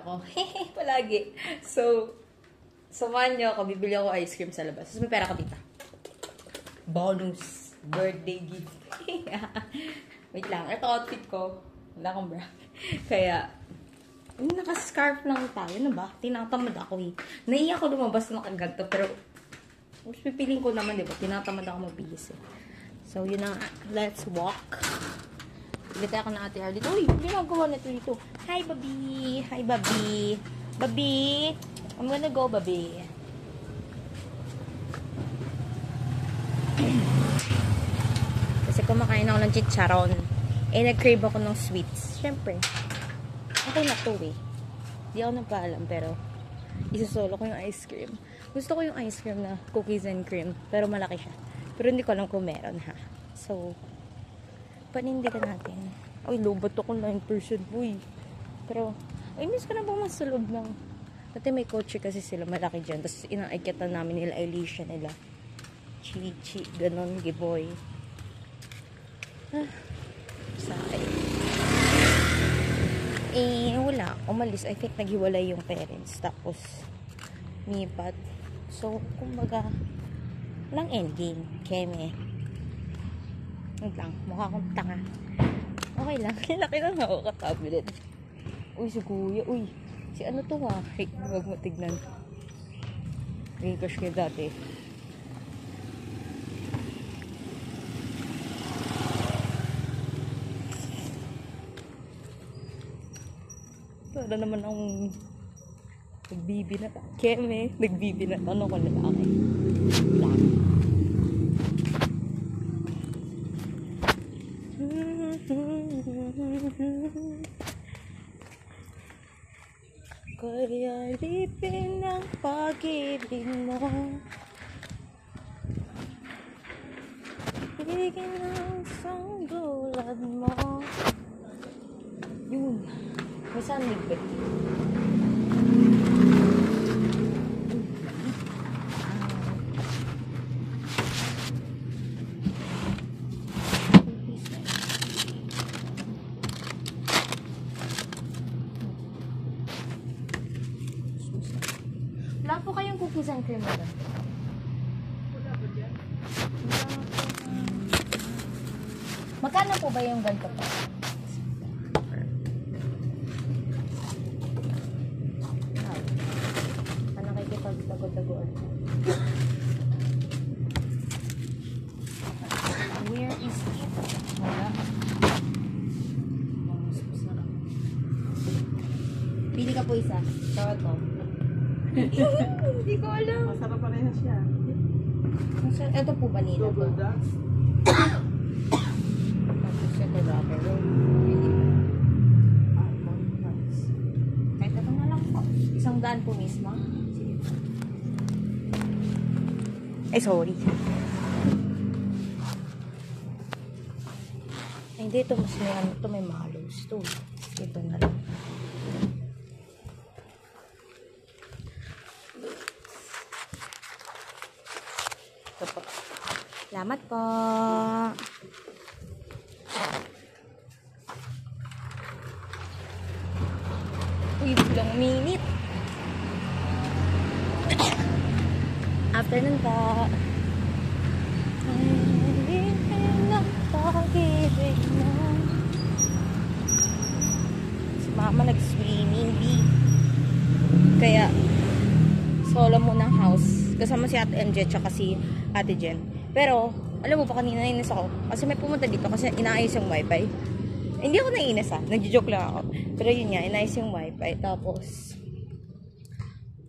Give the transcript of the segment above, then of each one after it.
ako. Palagi. So, samahan niyo ako. Bibili ako ice cream sa labas. Tapos may pera ka dito. Bonus. Birthday gift. Wait lang. Ito outfit ko. Wala akong bra. Kaya, naka-scarf lang tayo. Ano ba? Tinatamad ako eh. Naiiyak ako lumabas na nakaganto. Pero, mas pipiling ko naman, di ba? Tinatamad ako mabihis eh. So, yun na. Let's walk. Bili tayo na Ate Ar dito. Uy, ginagawa na ito dito. Hi, Babi. Hi, Babi. Babi. I'm gonna go, Babi. Kasi kumakain ako ng chicharon. Eh, nag-crave ako ng sweets. Siyempre. Okay na to eh. Di ako nagpaalam, pero isusolo ko yung ice cream. Gusto ko yung ice cream na cookies and cream. Pero malaki siya. Pero hindi ko alam kung meron ha. So, panindigan natin. Ay, lobot ako 9%. Uy. Pero, ay, miss ko na ba mas sa loob ng... Dati may kotse kasi sila malaki dyan. Tapos, inaakyatan namin nila Alicia nila. Chichi, ganon, giboy. Sa akin. Eh, wala. Umalis. I think naghiwalay yung parents. Tapos, mipat. So, kumbaga, lang ending. Keme. Wait lang. Mukha akong tanga. Okay lang. Laki lang ako ka-tablet. Uy, si kuya. Uy, si ano to ha? Hey, huwag mo tignan. Naging crush ko dati. Para naman akong nagbibinat. Keme, nagbibinat. Ano ko lalaki? Lang. Kaya lipin ang pag-ibig mo. Bigyan ang sanggulad mo. Yun. May sandig ba? Wala po kayong cookies and cream na doon? Wala po dyan? Magkano po ba yung ganito po? Ano kayo kipag-tagod-tagoan? Where is it? Wala. Pili ka po isa. Tawag ko. Hindi ko alam. Masarap pa rin siya. Ito po ba nila? Double dutch. Tapos ito rubber roll. Kahit ito na lang po. 100 po mismo. Sige. Ay, sorry. Ay, hindi. Ito mas may ano. Ito may malos. Ito na lang. Ito po. Salamat po. Uy, bilang minute. Afternoon po. Si mama nag-swimming bee. Kaya solo mo ng house. Kasama si Ate MJ tsaka si Ate Jen. Pero, alam mo pa kanina nainis ako. Kasi may pumunta dito kasi inaayos yung wifi. Hindi ako nainis ha. Nagjo-joke lang ako. Pero yun nga, inaayos yung wifi. Tapos,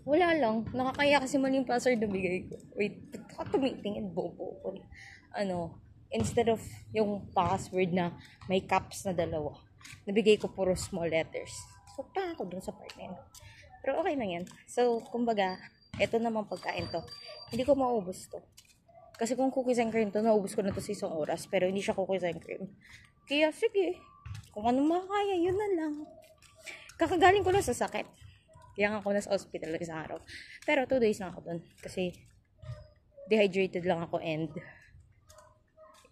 wala lang. Nakakaya kasi mali yung password na bigay ko. Wait, ba't ka tumitingin? Bobo ko. Ano, instead of yung password na may caps na 2, nabigay ko puro small letters. So, tanga ko dun sa part na yun. Pero okay lang yan. So, kumbaga, eto naman pagkain to. Hindi ko maubos to. Kasi kung cookies and cream to, naubos ko na to sa 1 oras. Pero hindi siya cookies and cream. Kaya, sige. Kung ano makakaya, yun na lang. Kakagaling ko lang sa sakit. Kaya nga ako nasa hospital lang sa araw. Pero 2 days lang ako dun. Kasi, dehydrated lang ako and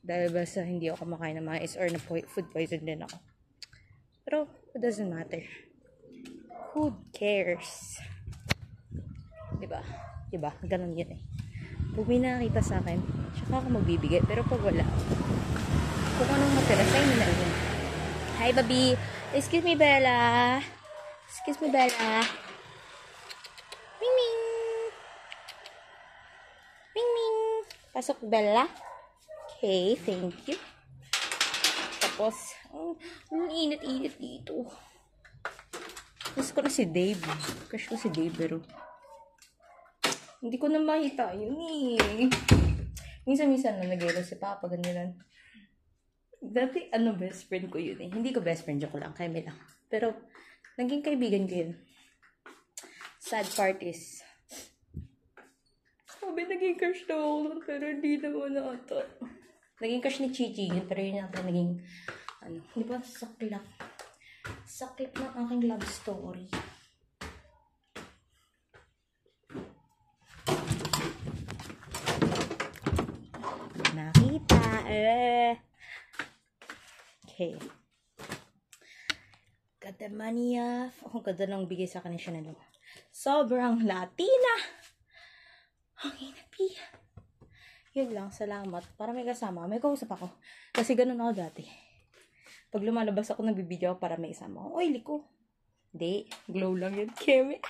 dahil basta hindi ako kumakain ng mais or na food poison din ako. Pero, it doesn't matter. Who cares? Diba? Diba? Ganun yun eh. Pag may nakakita sa akin, tsaka ako magbibigay. Pero pag wala, kung anong matira, sa'yo na yun. Hi, baby. Excuse me, Bella. Excuse me, Bella. Ming, ming. Ming, ming. Pasok, Bella. Okay, thank you. Tapos, ang init-init dito. Gusto ko na si Dave. Crush ko si Dave, pero hindi ko na makita yun eh. Minsan-minsan na nag-ero si Papa, ganyan. Dati, best friend ko yun eh. Hindi ko best friend, joke lang, kami lang. Pero, naging kaibigan ko yun. Sad part is, sabi, naging crush na ako, pero hindi naman ata. Naging crush ni Chichi yun, pero yun ata naging, di ba, saklap. Saklap ng aking love story. Nakita, Okay. Ganda mania. Ang ganda nang bigay sa akin ni Chanel. Sobrang Latina. Okay na, P. Yun lang, salamat. Para may kasama. May kausap ako. Kasi ganun ako dati. Pag lumalabas ako, nagbibideo ako para may isama. Oy, liko. Hindi. Glow lang yun, Kemi.